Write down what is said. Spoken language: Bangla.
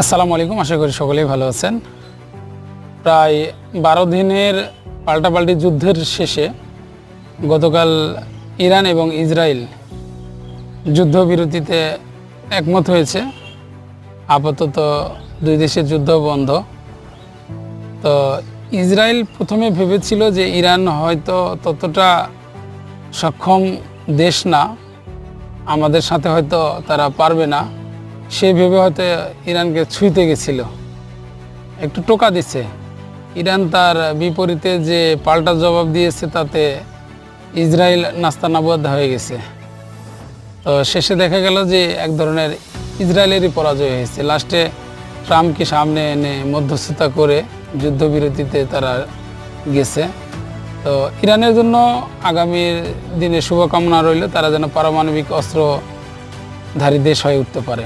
আসসালামু আলাইকুম, আশা করি সকলেই ভালো আছেন। প্রায় 12 দিনের পাল্টাপাল্টি যুদ্ধের শেষে গতকাল ইরান এবং ইসরায়েল যুদ্ধবিরতিতে একমত হয়েছে। আপাতত দুই দেশের যুদ্ধ বন্ধ। তো ইসরায়েল প্রথমে ভেবেছিল যে ইরান হয়তো ততটা সক্ষম দেশ না, আমাদের সাথে হয়তো তারা পারবে না, সে ভেবে হয়তো ইরানকে ছুঁইতে গেছিল, একটু টোকা দিচ্ছে। ইরান তার বিপরীতে যে পাল্টা জবাব দিয়েছে তাতে ইসরায়েল নাস্তানাবুদ হয়ে গেছে। তো শেষে দেখা গেল যে এক ধরনের ইসরায়েলেরই পরাজয় হয়েছে। লাস্টে ট্রাম্পকে সামনে এনে মধ্যস্থতা করে যুদ্ধবিরতিতে তারা গেছে। তো ইরানের জন্য আগামী দিনে শুভকামনা রইল, তারা যেন পারমাণবিক অস্ত্রধারী দেশ হয়ে উঠতে পারে।